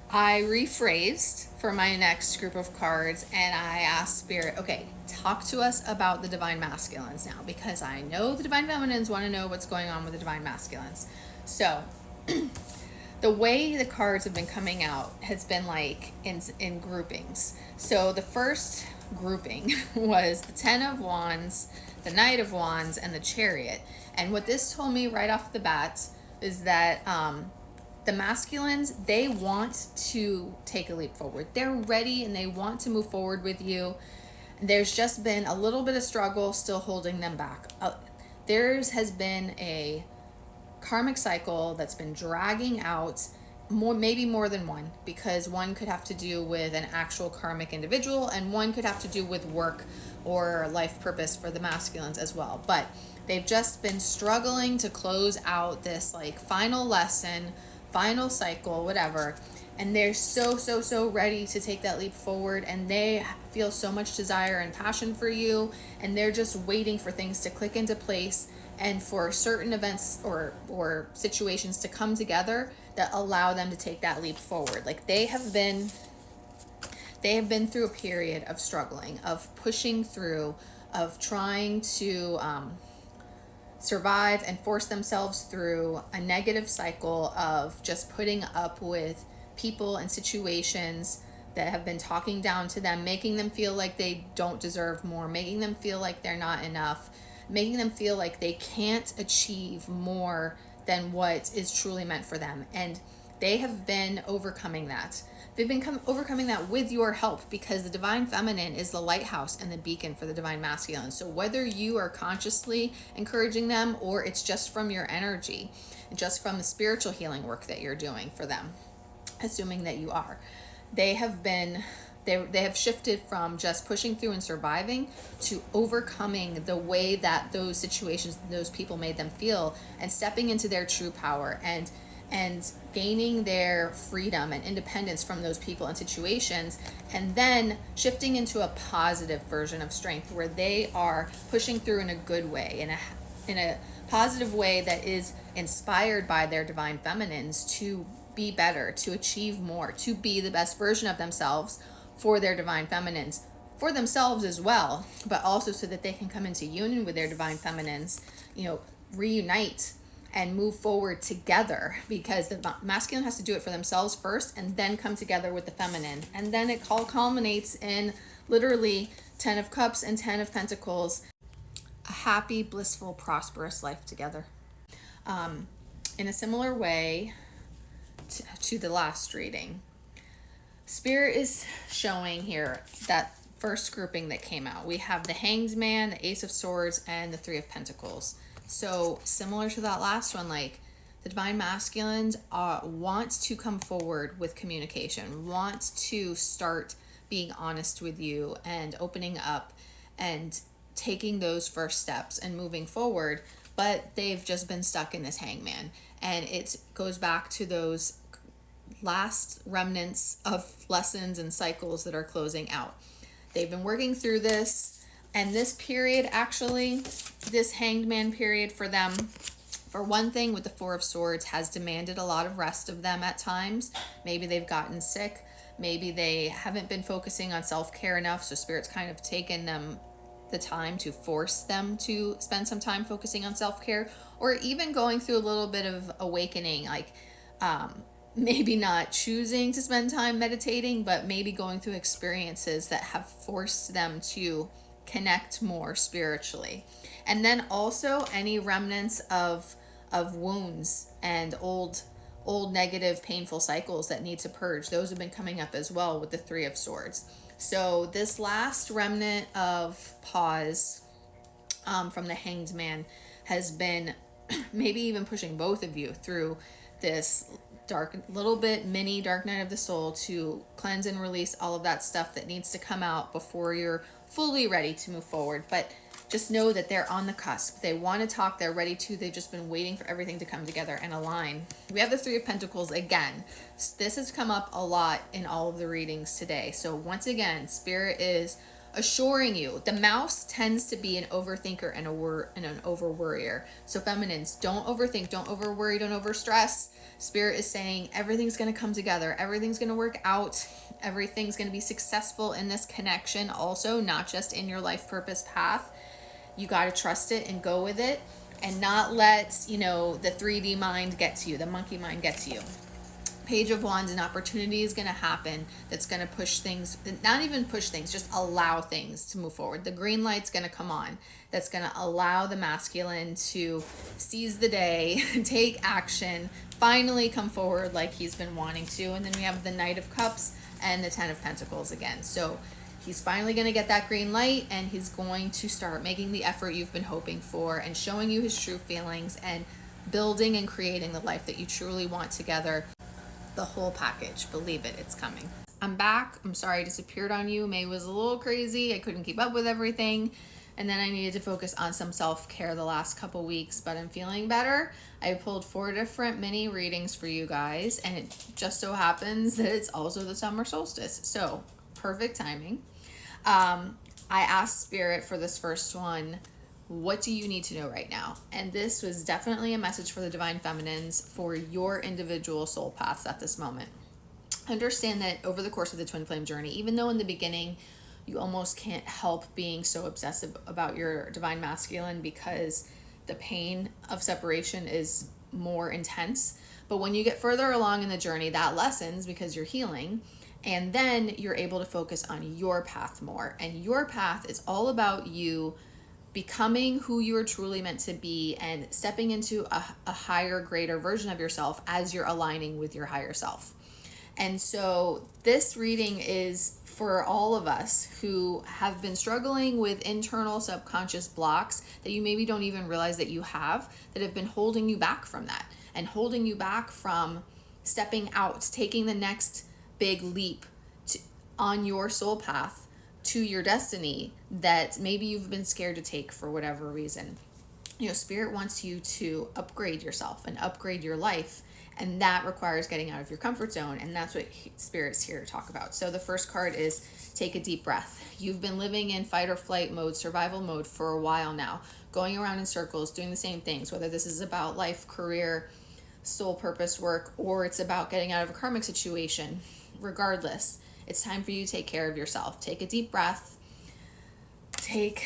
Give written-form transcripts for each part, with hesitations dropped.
I rephrased for my next group of cards and I asked Spirit, okay, talk to us about the divine masculines now, because I know the divine feminines want to know what's going on with the divine masculines. So, the way the cards have been coming out has been like in groupings. So, the first grouping was the 10 of Wands, the Knight of Wands, and the Chariot. And what this told me right off the bat is that the masculines, they want to take a leap forward. They're ready and they want to move forward with you. There's just been a little bit of struggle still holding them back. Theirs has been a karmic cycle that's been dragging out, maybe more than one, because one could have to do with an actual karmic individual and one could have to do with work or life purpose for the masculines as well. But they've just been struggling to close out this like final lesson, final cycle, whatever. And they're so ready to take that leap forward, and they feel so much desire and passion for you, and they're just waiting for things to click into place and for certain events or situations to come together that allow them to take that leap forward. Like they have been through a period of struggling, of pushing through, of trying to survive and force themselves through a negative cycle of just putting up with people and situations that have been talking down to them, making them feel like they don't deserve more, making them feel like they're not enough, making them feel like they can't achieve more than what is truly meant for them. And they have been overcoming that. They've been overcoming that with your help, because the divine feminine is the lighthouse and the beacon for the divine masculine. So whether you are consciously encouraging them or it's just from your energy, just from the spiritual healing work that you're doing for them, assuming that you are, they have shifted from just pushing through and surviving to overcoming the way that those situations, those people made them feel, and stepping into their true power and gaining their freedom and independence from those people and situations, and then shifting into a positive version of strength where they are pushing through in a good way, in a positive way that is inspired by their divine feminines to be better, to achieve more, to be the best version of themselves for their divine feminines, for themselves as well, but also so that they can come into union with their divine feminines, reunite and move forward together, because the masculine has to do it for themselves first and then come together with the feminine. And then it all culminates in literally 10 of Cups and 10 of Pentacles, a happy, blissful, prosperous life together. In a similar way to the last reading, Spirit is showing here that first grouping that came out. We have the Hanged Man, the Ace of Swords, and the Three of Pentacles. So similar to that last one, like the divine masculines want to come forward with communication, want to start being honest with you and opening up and taking those first steps and moving forward, but they've just been stuck in this hangman. And it goes back to those last remnants of lessons and cycles that are closing out. They've been working through this, and this period, actually, this hanged man period for them, for one thing, with the Four of Swords, has demanded a lot of rest of them at times. Maybe they've gotten sick. Maybe they haven't been focusing on self-care enough, so Spirit's kind of taken them the time to force them to spend some time focusing on self-care, or even going through a little bit of awakening, like maybe not choosing to spend time meditating, but maybe going through experiences that have forced them to connect more spiritually. And then also any remnants of wounds and old negative painful cycles that need to purge, those have been coming up as well with the Three of Swords. So this last remnant of pause from the Hanged Man has been maybe even pushing both of you through this mini dark night of the soul, to cleanse and release all of that stuff that needs to come out before you're fully ready to move forward. But just know that they're on the cusp. They want to talk. They're ready to. They've just been waiting for everything to come together and align. We have the Three of Pentacles again. This has come up a lot in all of the readings today. So once again, Spirit is assuring you. The mouse tends to be an overthinker and an over worrier. So feminines, don't overthink, don't over worry, don't over stress. Spirit is saying everything's going to come together, everything's going to work out, everything's going to be successful in this connection, also not just in your life purpose path. You got to trust it and go with it, and not let the 3D mind get to you, the monkey mind get to you. Page of Wands, an opportunity is going to happen that's going to push things, not even push things, just allow things to move forward. The green light's going to come on. That's going to allow the masculine to seize the day, take action, finally come forward like he's been wanting to. And then we have the Knight of Cups and the Ten of Pentacles again. So he's finally going to get that green light, and he's going to start making the effort you've been hoping for and showing you his true feelings and building and creating the life that you truly want together. The whole package. Believe it, it's coming. I'm back. I'm sorry I disappeared on you. May was a little crazy. I couldn't keep up with everything. And then I needed to focus on some self-care the last couple weeks, but I'm feeling better. I pulled 4 different mini readings for you guys, and it just so happens that it's also the summer solstice. So perfect timing. I asked Spirit for this first one, what do you need to know right now? And this was definitely a message for the Divine Feminines for your individual soul paths at this moment. Understand that over the course of the twin flame journey, even though in the beginning you almost can't help being so obsessive about your divine masculine because the pain of separation is more intense, but when you get further along in the journey, that lessens because you're healing. And then you're able to focus on your path more. And your path is all about you becoming who you are truly meant to be and stepping into a higher, greater version of yourself as you're aligning with your higher self. And so this reading is for all of us who have been struggling with internal subconscious blocks that you maybe don't even realize that you have, that have been holding you back from that and holding you back from stepping out, taking the next big leap on your soul path to your destiny that maybe you've been scared to take for whatever reason. Spirit wants you to upgrade yourself and upgrade your life, and that requires getting out of your comfort zone, and that's what Spirit's here to talk about. So the first card is take a deep breath. You've been living in fight or flight mode, survival mode for a while now, going around in circles, doing the same things, whether this is about life, career, soul purpose work, or it's about getting out of a karmic situation. Regardless, it's time for you to take care of yourself. Take a deep breath. Take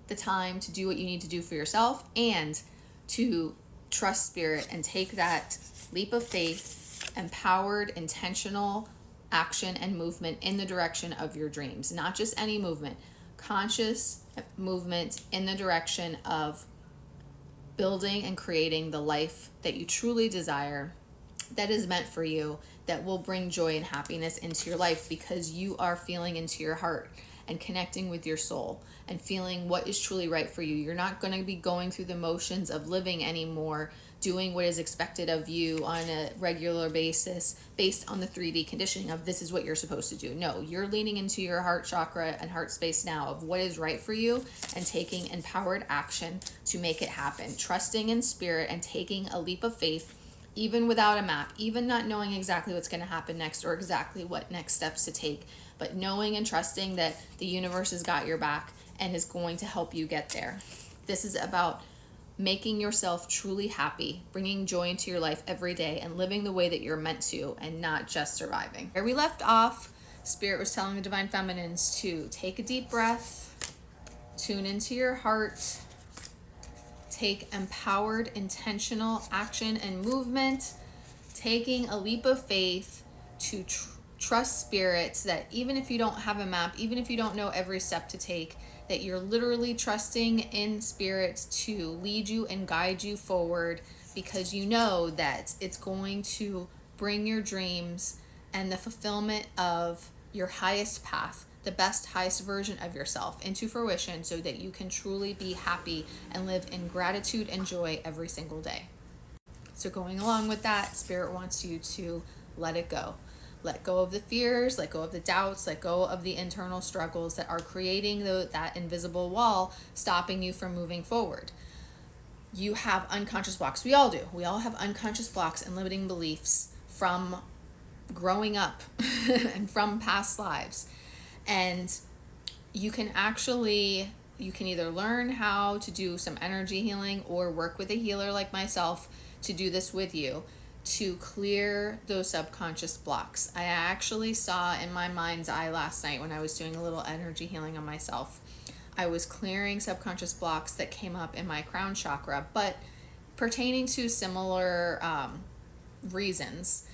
the time to do what you need to do for yourself and to trust Spirit and take that leap of faith, empowered, intentional action and movement in the direction of your dreams. Not just any movement, conscious movement in the direction of building and creating the life that you truly desire, that is meant for you, that will bring joy and happiness into your life because you are feeling into your heart and connecting with your soul and feeling what is truly right for you. You're not going to be going through the motions of living anymore, doing what is expected of you on a regular basis based on the 3D conditioning of this is what you're supposed to do. No, you're leaning into your heart chakra and heart space now of what is right for you and taking empowered action to make it happen. Trusting in Spirit and taking a leap of faith, even without a map, even not knowing exactly what's going to happen next or exactly what next steps to take, but knowing and trusting that the universe has got your back and is going to help you get there. This is about making yourself truly happy, bringing joy into your life every day and living the way that you're meant to and not just surviving. Where we left off, Spirit was telling the Divine Feminines to take a deep breath, tune into your heart, take empowered, intentional action and movement, taking a leap of faith to trust Spirit that even if you don't have a map, even if you don't know every step to take, that you're literally trusting in Spirit to lead you and guide you forward because you know that it's going to bring your dreams and the fulfillment of your highest path, the best, highest version of yourself into fruition so that you can truly be happy and live in gratitude and joy every single day. So going along with that, Spirit wants you to let it go. Let go of the fears, let go of the doubts, let go of the internal struggles that are creating that invisible wall, stopping you from moving forward. You have unconscious blocks. We all do. We all have unconscious blocks and limiting beliefs from growing up and from past lives. And you can either learn how to do some energy healing or work with a healer like myself to do this with you to clear those subconscious blocks. I actually saw in my mind's eye last night when I was doing a little energy healing on myself. I was clearing subconscious blocks that came up in my crown chakra, but pertaining to similar reasons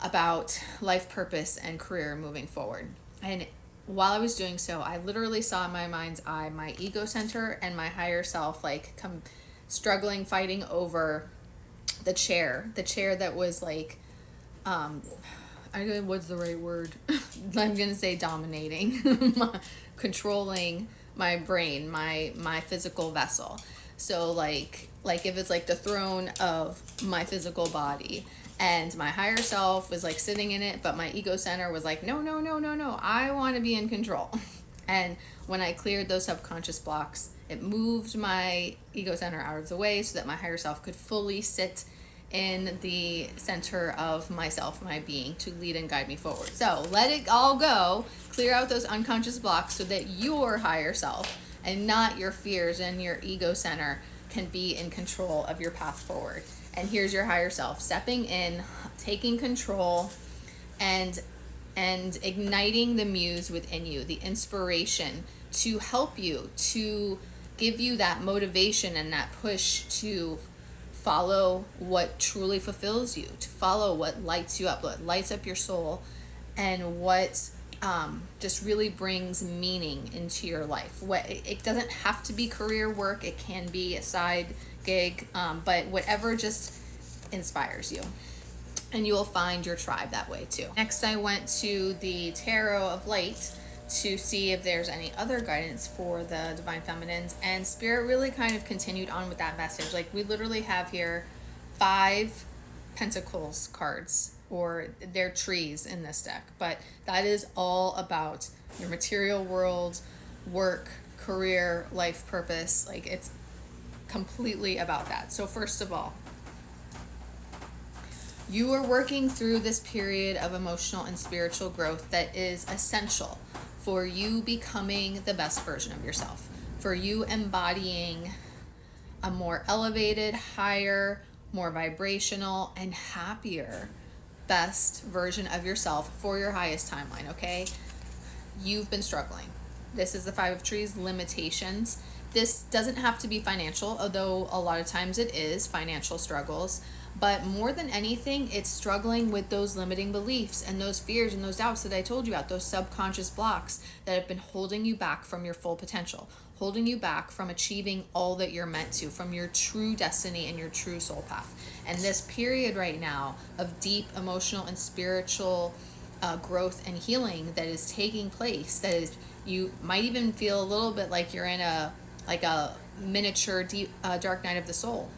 about life purpose and career moving forward. And while I was doing so, I literally saw in my mind's eye my ego center and my higher self like struggling, fighting over the chair that was like, I don't know what's the right word. I'm gonna say dominating, controlling my brain, my physical vessel. So like if it's like the throne of my physical body, and my higher self was like sitting in it, but my ego center was like, no, I want to be in control. And when I cleared those subconscious blocks, it moved my ego center out of the way so that my higher self could fully sit in the center of myself, my being, to lead and guide me forward. So let it all go, clear out those unconscious blocks so that your higher self and not your fears and your ego center can be in control of your path forward. And here's your higher self stepping in, taking control, and igniting the muse within you, the inspiration to help you, to give you that motivation and that push to follow what truly fulfills you, to follow what lights you up, what lights up your soul, and what just really brings meaning into your life. It doesn't have to be career work, it can be a side gig, but whatever just inspires you. And you will find your tribe that way too. Next, I went to the Tarot of Light to see if there's any other guidance for the Divine Feminines, and Spirit really kind of continued on with that message. Like, we literally have here 5 Pentacles cards, or they're trees in this deck, but that is all about your material world, work, career, life purpose. Like, it's completely about that. So first of all, you are working through this period of emotional and spiritual growth that is essential for you becoming the best version of yourself, for you embodying a more elevated, higher, more vibrational, and happier best version of yourself for your highest timeline, okay? You've been struggling. This is the 5 of Trees, limitations. This doesn't have to be financial, although a lot of times it is financial struggles. But more than anything, it's struggling with those limiting beliefs and those fears and those doubts that I told you about, those subconscious blocks that have been holding you back from your full potential, holding you back from achieving all that you're meant to, from your true destiny and your true soul path. And this period right now of deep emotional and spiritual growth and healing that is taking place, that is, you might even feel a little bit like you're in a miniature deep dark night of the soul.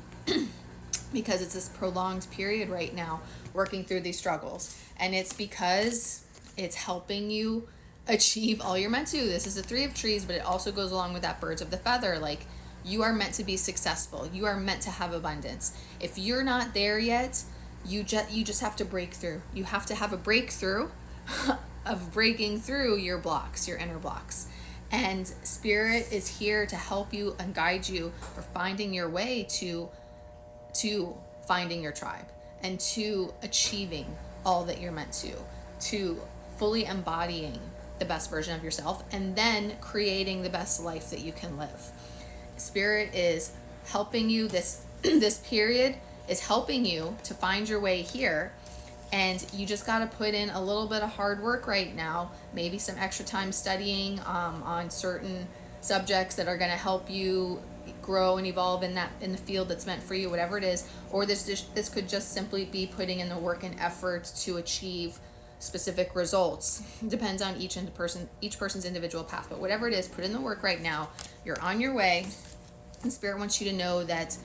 Because it's this prolonged period right now working through these struggles. And it's because it's helping you achieve all you're meant to. This is the 3 of Trees, but it also goes along with that birds of the feather. Like, you are meant to be successful. You are meant to have abundance. If you're not there yet, you just have to break through. You have to have a breakthrough of breaking through your blocks, your inner blocks. And Spirit is here to help you and guide you for finding your way to finding your tribe and to achieving all that you're meant to fully embodying the best version of yourself, and then creating the best life that you can live. Spirit is helping you, this period is helping you to find your way here, and you just got to put in a little bit of hard work right now, maybe some extra time studying on certain subjects that are going to help you grow and evolve in the field that's meant for you, whatever it is. Or this could just simply be putting in the work and effort to achieve specific results. It depends on each person's individual path, but whatever it is, put in the work right now. You're on your way, and Spirit wants you to know that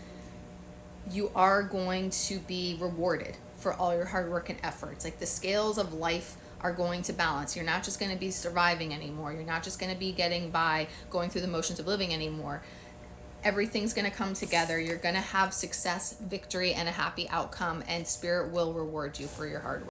you are going to be rewarded for all your hard work and efforts. Like, the scales of life are going to balance. You're not just going to be surviving anymore. You're not just going to be getting by, going through the motions of living anymore. Everything's going to come together. You're going to have success, victory, and a happy outcome, and Spirit will reward you for your hard work.